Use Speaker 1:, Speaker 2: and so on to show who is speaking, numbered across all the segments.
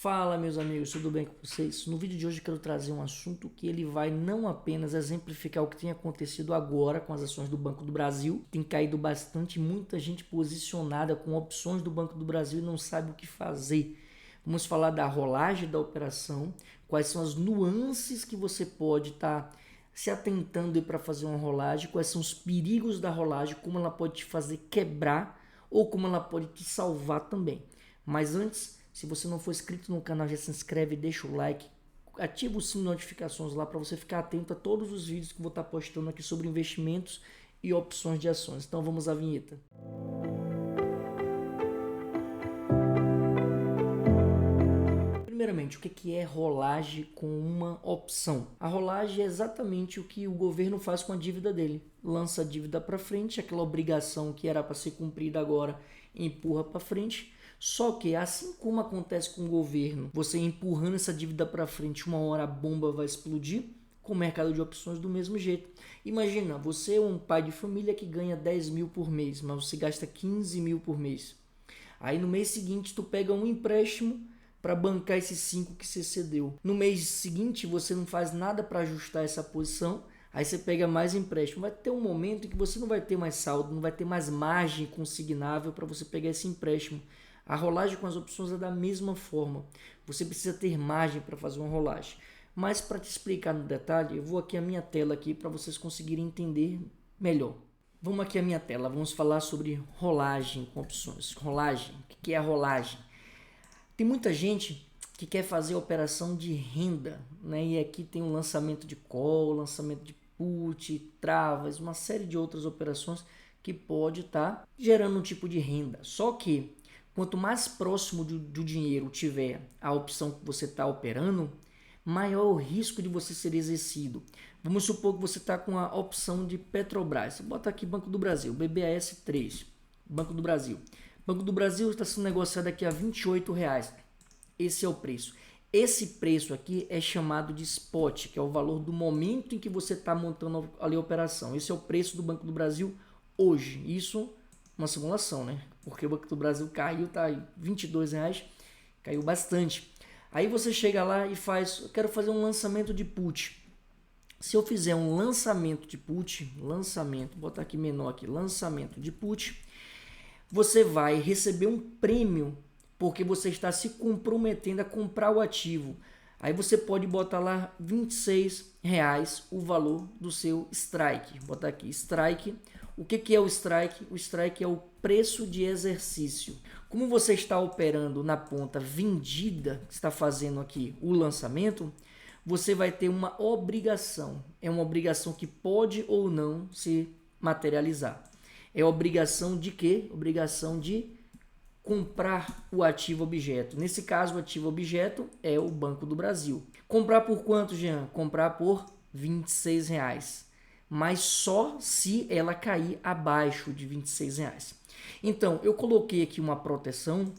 Speaker 1: Fala, meus amigos, tudo bem com vocês? No vídeo de hoje eu quero trazer um assunto que ele vai não apenas exemplificar o que tem acontecido agora com as ações do Banco do Brasil, tem caído bastante, muita gente posicionada com opções do Banco do Brasil e não sabe o que fazer. Vamos falar da rolagem da operação, quais são as nuances que você pode estar se atentando para fazer uma rolagem, quais são os perigos da rolagem, como ela pode te fazer quebrar ou como ela pode te salvar também. Mas antes, se você não for inscrito no canal, já se inscreve, deixa o like, ativa o sininho de notificações lá para você ficar atento a todos os vídeos que eu vou estar postando aqui sobre investimentos e opções de ações. Então vamos à vinheta. Primeiramente, o que é rolagem com uma opção? A rolagem é exatamente o que o governo faz com a dívida dele. Lança a dívida para frente, aquela obrigação que era para ser cumprida agora empurra para frente. Só que, assim como acontece com o governo, você empurrando essa dívida para frente, uma hora a bomba vai explodir, com o mercado de opções do mesmo jeito. Imagina, você é um pai de família que ganha 10 mil por mês, mas você gasta 15 mil por mês. Aí no mês seguinte tu pega um empréstimo para bancar esses 5 que você cedeu. No mês seguinte você não faz nada para ajustar essa posição, aí você pega mais empréstimo. Vai ter um momento em que você não vai ter mais saldo, não vai ter mais margem consignável para você pegar esse empréstimo. A rolagem com as opções é da mesma forma. Você precisa ter margem para fazer uma rolagem. Mas para te explicar no detalhe, eu vou aqui a minha tela aqui para vocês conseguirem entender melhor. Vamos aqui à minha tela, vamos falar sobre rolagem com opções. Rolagem, o que é a rolagem? Tem muita gente que quer fazer operação de renda, né? E aqui tem o lançamento de call, lançamento de put, travas, uma série de outras operações que pode estar gerando um tipo de renda. Só que quanto mais próximo do dinheiro tiver a opção que você está operando, maior o risco de você ser exercido. Vamos supor que você está com a opção de Petrobras. Você bota aqui Banco do Brasil, BBAS 3, Banco do Brasil. Banco do Brasil está sendo negociado aqui a R$28. Esse é o preço. Esse preço aqui é chamado de spot, que é o valor do momento em que você está montando ali a operação. Esse é o preço do Banco do Brasil hoje. Isso uma simulação, né? Porque o Banco do Brasil caiu, tá aí R$22, caiu bastante. Aí você chega lá e faz, eu quero fazer um lançamento de put. Se eu fizer um lançamento de put, botar aqui menor aqui, lançamento de put, você vai receber um prêmio porque você está se comprometendo a comprar o ativo. Aí você pode botar lá R$26 o valor do seu strike. Botar aqui strike. O que é o strike? O strike é o preço de exercício. Como você está operando na ponta vendida, está fazendo aqui o lançamento, você vai ter uma obrigação. É uma obrigação que pode ou não se materializar. É obrigação de quê? Obrigação de comprar o ativo objeto. Nesse caso, o ativo objeto é o Banco do Brasil. Comprar por quanto, Jean? Comprar por R$26. Mas só se ela cair abaixo de R$26. Então, eu coloquei aqui uma proteção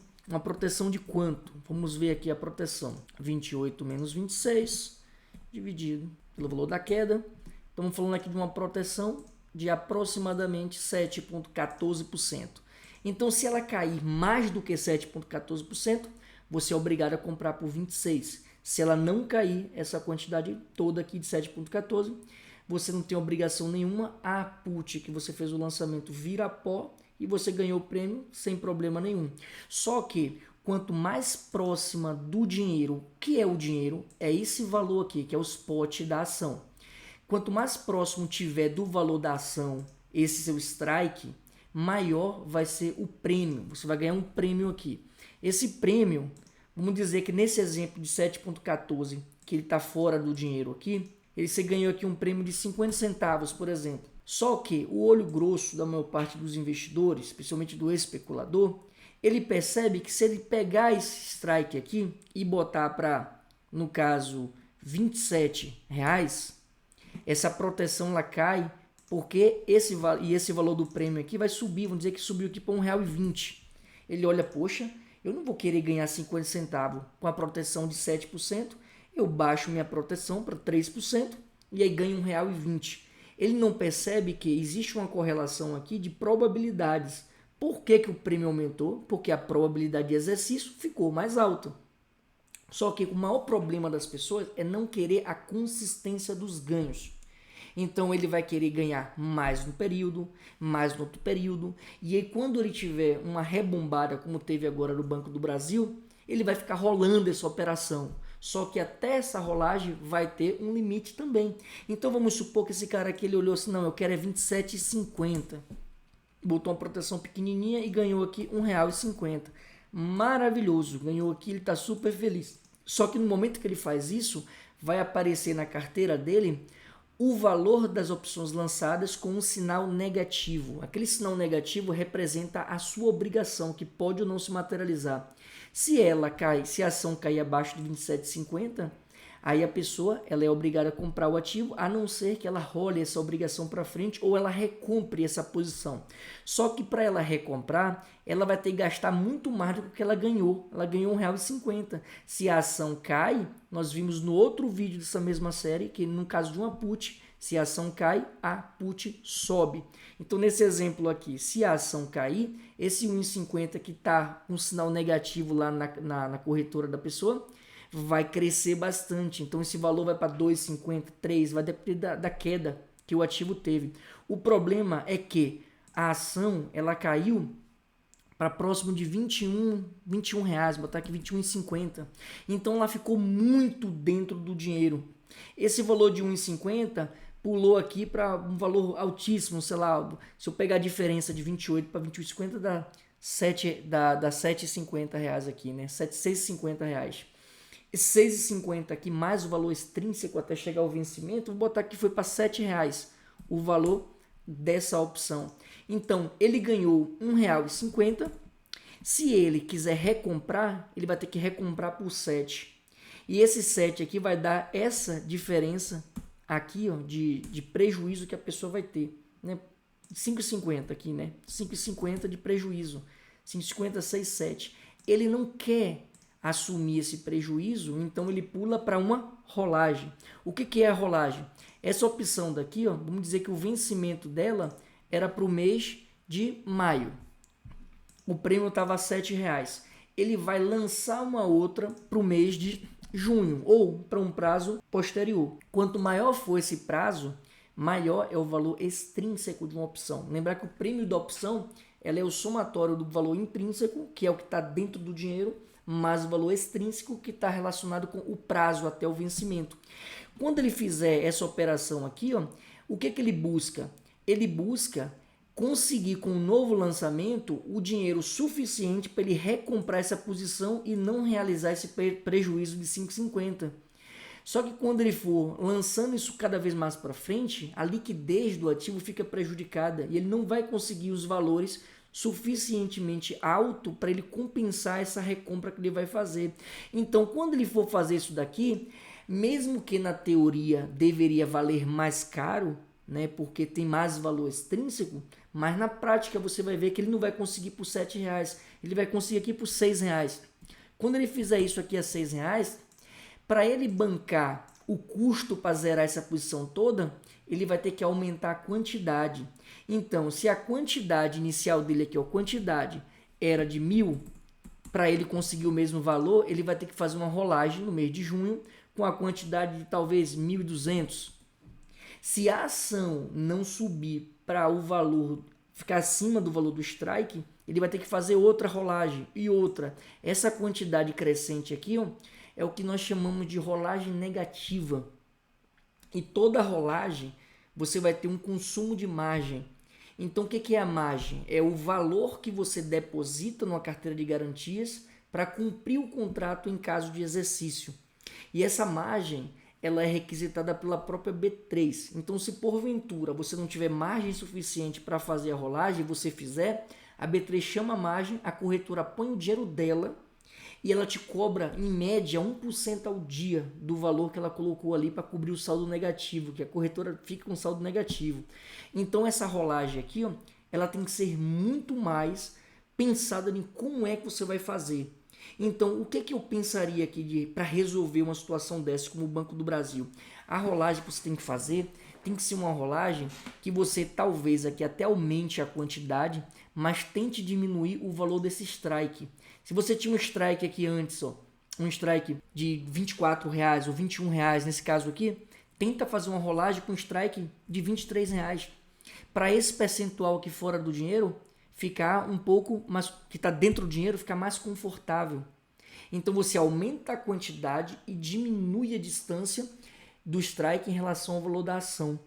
Speaker 1: de quanto? Vamos ver aqui a proteção. 28 menos 26, dividido pelo valor da queda. Estamos falando aqui de uma proteção de aproximadamente 7,14%. Então, se ela cair mais do que 7,14%, você é obrigado a comprar por 26. Se ela não cair essa quantidade toda aqui de 7,14%, você não tem obrigação nenhuma. A put que você fez o lançamento vira pó e você ganhou o prêmio sem problema nenhum. Só que quanto mais próxima do dinheiro, o que é o dinheiro? É esse valor aqui, que é o spot da ação. Quanto mais próximo tiver do valor da ação, esse seu strike, maior vai ser o prêmio. Você vai ganhar um prêmio aqui. Esse prêmio, vamos dizer que nesse exemplo de 7,14, que ele está fora do dinheiro aqui, você ganhou aqui um prêmio de 50 centavos, por exemplo. Só que o olho grosso da maior parte dos investidores, especialmente do especulador, ele percebe que se ele pegar esse strike aqui e botar para, no caso, R$27, essa proteção ela cai porque esse valor do prêmio aqui vai subir, vamos dizer que subiu aqui para R$1,20. Ele olha, poxa, eu não vou querer ganhar 50 centavos com a proteção de 7%, eu baixo minha proteção para 3% e aí ganho R$1,20. Ele não percebe que existe uma correlação aqui de probabilidades. Por que o prêmio aumentou? Porque a probabilidade de exercício ficou mais alta. Só que o maior problema das pessoas é não querer a consistência dos ganhos. Então ele vai querer ganhar mais no período, mais no outro período, e aí quando ele tiver uma rebombada como teve agora no Banco do Brasil, ele vai ficar rolando essa operação. Só que até essa rolagem vai ter um limite também. Então vamos supor que esse cara aqui ele olhou assim, não, eu quero é 27,50. Botou uma proteção pequenininha e ganhou aqui R$1,50. Maravilhoso, ganhou aqui, ele está super feliz. Só que no momento que ele faz isso, vai aparecer na carteira dele o valor das opções lançadas com um sinal negativo. Aquele sinal negativo representa a sua obrigação, que pode ou não se materializar. Se a ação cair abaixo de 27,50, aí a pessoa ela é obrigada a comprar o ativo, a não ser que ela role essa obrigação para frente ou ela recompre essa posição. Só que para ela recomprar, ela vai ter que gastar muito mais do que ela ganhou. Ela ganhou R$1,50. Se a ação cai, nós vimos no outro vídeo dessa mesma série, que no caso de uma put, se a ação cai, a put sobe. Então, nesse exemplo aqui, se a ação cair, esse 1,50 que está com um sinal negativo lá na corretora da pessoa, vai crescer bastante. Então, esse valor vai para 2,50, 3, vai depender da queda que o ativo teve. O problema é que a ação ela caiu para próximo de 21 reais, botar aqui 21,50. Então, ela ficou muito dentro do dinheiro. Esse valor de 1,50 pulou aqui para um valor altíssimo, sei lá, se eu pegar a diferença de 28 para 21,50 dá 7,50 reais aqui, né? 6,50 reais. Esse 6,50 aqui, mais o valor extrínseco até chegar ao vencimento, vou botar que foi para R$7 o valor dessa opção. Então, ele ganhou R$1,50. Se ele quiser recomprar, ele vai ter que recomprar por 7. E esse 7 aqui vai dar essa diferença aqui, ó, de prejuízo que a pessoa vai ter, né? 5,50 aqui, né? 5,50 de prejuízo. 5,50, 6, 7. Ele não quer assumir esse prejuízo, então ele pula para uma rolagem. O que é a rolagem? Essa opção daqui, ó, vamos dizer que o vencimento dela era para o mês de maio. O prêmio estava a R$7. Ele vai lançar uma outra para o mês de junho ou para um prazo posterior. Quanto maior for esse prazo, maior é o valor extrínseco de uma opção. Lembrar que o prêmio da opção ela é o somatório do valor intrínseco, que é o que está dentro do dinheiro, mais o valor extrínseco que está relacionado com o prazo até o vencimento. Quando ele fizer essa operação aqui, ó, o que ele busca? Ele busca conseguir com o novo lançamento o dinheiro suficiente para ele recomprar essa posição e não realizar esse prejuízo de 5,50. Só que quando ele for lançando isso cada vez mais para frente, a liquidez do ativo fica prejudicada e ele não vai conseguir os valores suficientemente alto para ele compensar essa recompra que ele vai fazer. Então, quando ele for fazer isso daqui, mesmo que na teoria deveria valer mais caro, né, porque tem mais valor extrínseco, mas na prática você vai ver que ele não vai conseguir por R$7, ele vai conseguir aqui por R$6. Quando ele fizer isso aqui a R$6, para ele bancar o custo para zerar essa posição toda, ele vai ter que aumentar a quantidade. Então, se a quantidade inicial dele aqui, a quantidade era de 1.000, para ele conseguir o mesmo valor, ele vai ter que fazer uma rolagem no mês de junho com a quantidade de talvez 1.200. Se a ação não subir para o valor, ficar acima do valor do strike, ele vai ter que fazer outra rolagem e outra. Essa quantidade crescente aqui, ó, é o que nós chamamos de rolagem negativa. E toda rolagem você vai ter um consumo de margem. Então, o que é a margem? É o valor que você deposita numa carteira de garantias para cumprir o contrato em caso de exercício. E essa margem ela é requisitada pela própria B3. Então, se porventura você não tiver margem suficiente para fazer a rolagem, você fizer, a B3 chama a margem, a corretora põe o dinheiro dela e ela te cobra, em média, 1% ao dia do valor que ela colocou ali para cobrir o saldo negativo, que a corretora fica com saldo negativo. Então, essa rolagem aqui, ó, ela tem que ser muito mais pensada em como é que você vai fazer. Então, o que eu pensaria aqui para resolver uma situação dessa, como o Banco do Brasil? A rolagem que você tem que fazer tem que ser uma rolagem que você talvez aqui até aumente a quantidade, mas tente diminuir o valor desse strike. Se você tinha um strike aqui antes, ó, um strike de R$ 24 ou R$ 21, nesse caso aqui, tenta fazer uma rolagem com strike de R$ 23. Para esse percentual aqui fora do dinheiro ficar um pouco mais, que está dentro do dinheiro, ficar mais confortável. Então você aumenta a quantidade e diminui a distância do strike em relação ao valor da ação.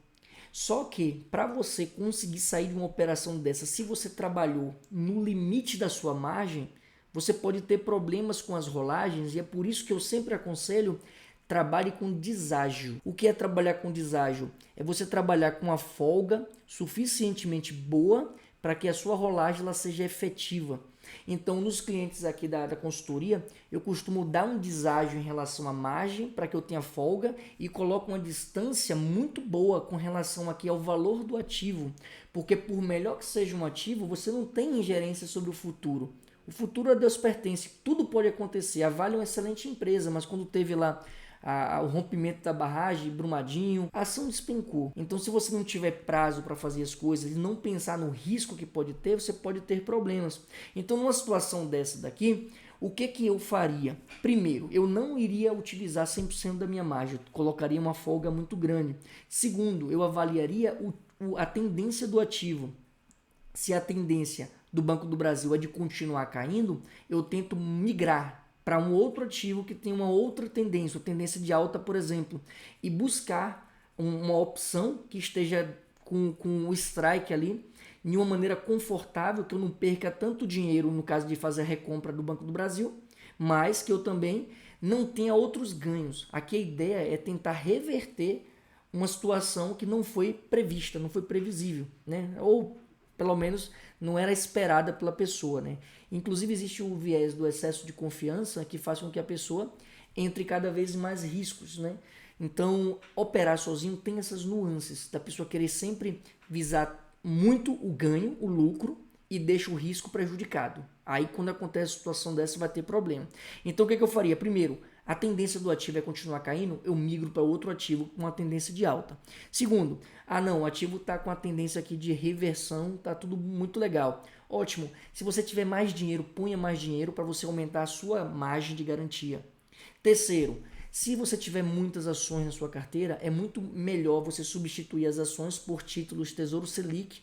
Speaker 1: Só que para você conseguir sair de uma operação dessa, se você trabalhou no limite da sua margem, você pode ter problemas com as rolagens, e é por isso que eu sempre aconselho: trabalhe com deságio. O que é trabalhar com deságio? É você trabalhar com uma folga suficientemente boa para que a sua rolagem ela seja efetiva. Então, nos clientes aqui da consultoria, eu costumo dar um deságio em relação à margem para que eu tenha folga e coloco uma distância muito boa com relação aqui ao valor do ativo, porque por melhor que seja um ativo, você não tem ingerência sobre o futuro. O futuro a Deus pertence, tudo pode acontecer. A Vale é uma excelente empresa, mas quando teve lá o rompimento da barragem, Brumadinho, a ação despencou. Então, se você não tiver prazo para fazer as coisas e não pensar no risco que pode ter, você pode ter problemas. Então, numa situação dessa daqui, o que eu faria? Primeiro, eu não iria utilizar 100% da minha margem, eu colocaria uma folga muito grande. Segundo, eu avaliaria a tendência do ativo. Se a tendência do Banco do Brasil é de continuar caindo, eu tento migrar para um outro ativo que tem uma outra tendência de alta, por exemplo, e buscar uma opção que esteja com o strike ali de uma maneira confortável, que eu não perca tanto dinheiro no caso de fazer a recompra do Banco do Brasil, mas que eu também não tenha outros ganhos. Aqui a ideia é tentar reverter uma situação que não foi prevista, não foi previsível, né? Ou pelo menos não era esperada pela pessoa, né? Inclusive existe o viés do excesso de confiança que faz com que a pessoa entre cada vez em mais riscos, né? Então, operar sozinho tem essas nuances da pessoa querer sempre visar muito o ganho, o lucro, e deixa o risco prejudicado. Aí, quando acontece a situação dessa, vai ter problema. Então, o que eu faria? Primeiro, a tendência do ativo é continuar caindo, eu migro para outro ativo com uma tendência de alta. Segundo, não, o ativo está com a tendência aqui de reversão, tá tudo muito legal. Ótimo, se você tiver mais dinheiro, ponha mais dinheiro para você aumentar a sua margem de garantia. Terceiro, se você tiver muitas ações na sua carteira, é muito melhor você substituir as ações por títulos Tesouro Selic,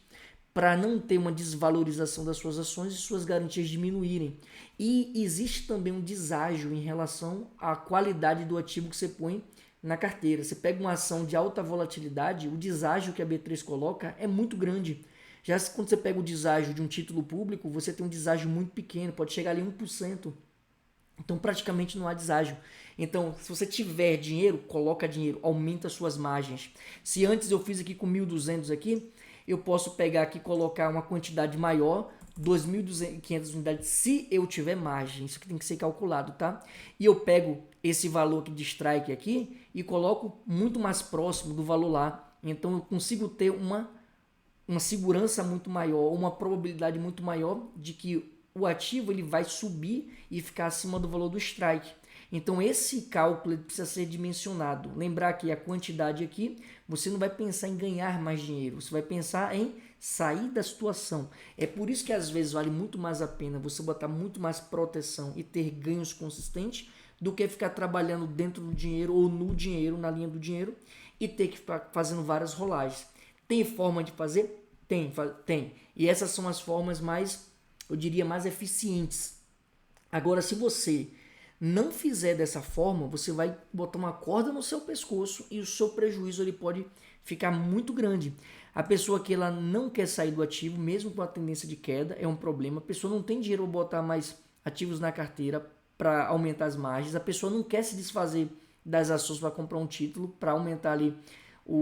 Speaker 1: para não ter uma desvalorização das suas ações e suas garantias diminuírem. E existe também um deságio em relação à qualidade do ativo que você põe na carteira. Você pega uma ação de alta volatilidade, o deságio que a B3 coloca é muito grande. Já quando você pega o deságio de um título público, você tem um deságio muito pequeno, pode chegar ali 1%. Então praticamente não há deságio. Então, se você tiver dinheiro, coloca dinheiro, aumenta suas margens. Se antes eu fiz aqui com 1.200 aqui, eu posso pegar aqui e colocar uma quantidade maior, 2.500 unidades, se eu tiver margem. Isso que tem que ser calculado, tá? E eu pego esse valor de strike aqui e coloco muito mais próximo do valor lá. Então eu consigo ter uma segurança muito maior, uma probabilidade muito maior de que o ativo ele vai subir e ficar acima do valor do strike. Então esse cálculo precisa ser dimensionado. Lembrar que a quantidade aqui, você não vai pensar em ganhar mais dinheiro, você vai pensar em sair da situação. É por isso que às vezes vale muito mais a pena você botar muito mais proteção e ter ganhos consistentes do que ficar trabalhando dentro do dinheiro ou no dinheiro, na linha do dinheiro, e ter que ficar fazendo várias rolagens. Tem forma de fazer? Tem. E essas são as formas mais, eu diria, mais eficientes. Agora, se você não fizer dessa forma, você vai botar uma corda no seu pescoço e o seu prejuízo ele pode ficar muito grande. A pessoa que ela não quer sair do ativo, mesmo com a tendência de queda, é um problema. A pessoa não tem dinheiro para botar mais ativos na carteira para aumentar as margens. A pessoa não quer se desfazer das ações para comprar um título para aumentar ali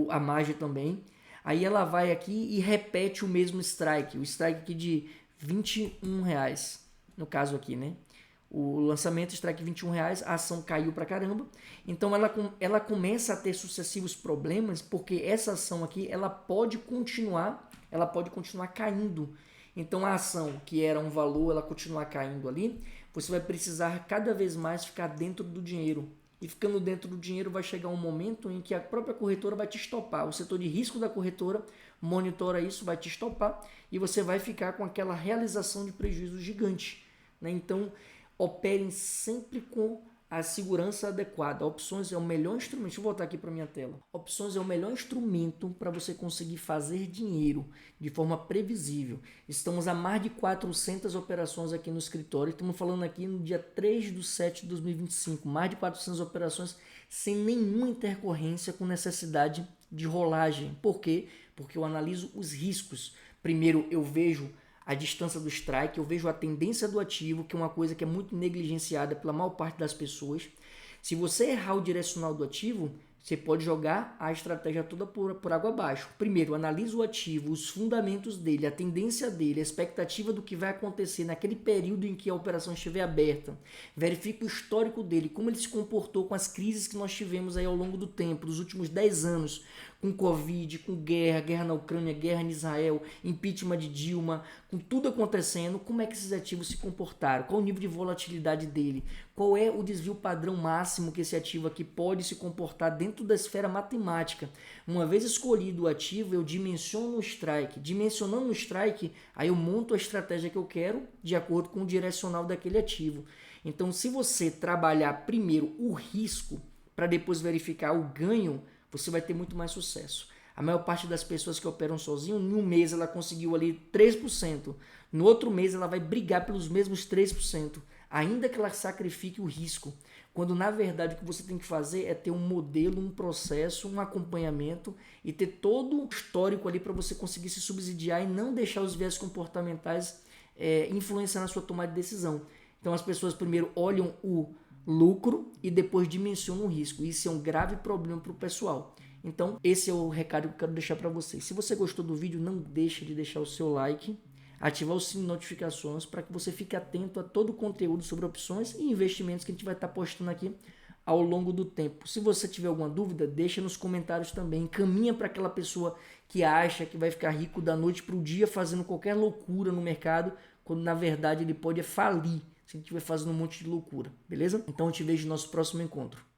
Speaker 1: a margem também. Aí ela vai aqui e repete o mesmo strike, o strike aqui de R$21, no caso aqui, né? O lançamento strike R$21, a ação caiu pra caramba. Então ela começa a ter sucessivos problemas, porque essa ação aqui ela pode continuar caindo. Então a ação que era um valor, ela continuar caindo ali, você vai precisar cada vez mais ficar dentro do dinheiro. E ficando dentro do dinheiro vai chegar um momento em que a própria corretora vai te estopar. O setor de risco da corretora monitora isso, vai te estopar e você vai ficar com aquela realização de prejuízo gigante, né? Então operem sempre com a segurança adequada. Opções é o melhor instrumento. Deixa eu voltar aqui para minha tela. Opções é o melhor instrumento para você conseguir fazer dinheiro de forma previsível. Estamos a mais de 400 operações aqui no escritório. Estamos falando aqui no dia 3/7/2025. Mais de 400 operações sem nenhuma intercorrência com necessidade de rolagem. Por quê? Porque eu analiso os riscos. Primeiro, eu vejo a distância do strike, eu vejo a tendência do ativo, que é uma coisa que é muito negligenciada pela maior parte das pessoas. Se você errar o direcional do ativo, você pode jogar a estratégia toda por água abaixo. Primeiro, analisa o ativo, os fundamentos dele, a tendência dele, a expectativa do que vai acontecer naquele período em que a operação estiver aberta. Verifica o histórico dele, como ele se comportou com as crises que nós tivemos aí ao longo do tempo, dos últimos 10 anos, com Covid, com guerra na Ucrânia, guerra em Israel, impeachment de Dilma, com tudo acontecendo, como é que esses ativos se comportaram, qual o nível de volatilidade dele, qual é o desvio padrão máximo que esse ativo aqui pode se comportar dentro da esfera matemática. Uma vez escolhido o ativo, eu dimensiono o strike. Dimensionando o strike, aí eu monto a estratégia que eu quero de acordo com o direcional daquele ativo. Então, se você trabalhar primeiro o risco para depois verificar o ganho, você vai ter muito mais sucesso. A maior parte das pessoas que operam sozinho, em um mês ela conseguiu ali 3%. No outro mês ela vai brigar pelos mesmos 3%, ainda que ela sacrifique o risco. Quando na verdade o que você tem que fazer é ter um modelo, um processo, um acompanhamento e ter todo o histórico ali para você conseguir se subsidiar e não deixar os viés comportamentais influenciar na sua tomada de decisão. Então as pessoas primeiro olham o lucro e depois dimensionam o risco. Isso é um grave problema para o pessoal. Então, esse é o recado que eu quero deixar para vocês. Se você gostou do vídeo, não deixe de deixar o seu like, ativar o sininho de notificações para que você fique atento a todo o conteúdo sobre opções e investimentos que a gente vai estar postando aqui ao longo do tempo. Se você tiver alguma dúvida, deixa nos comentários também. Encaminha para aquela pessoa que acha que vai ficar rico da noite para o dia fazendo qualquer loucura no mercado, quando na verdade ele pode falir se ele estiver fazendo um monte de loucura, beleza? Então eu te vejo no nosso próximo encontro.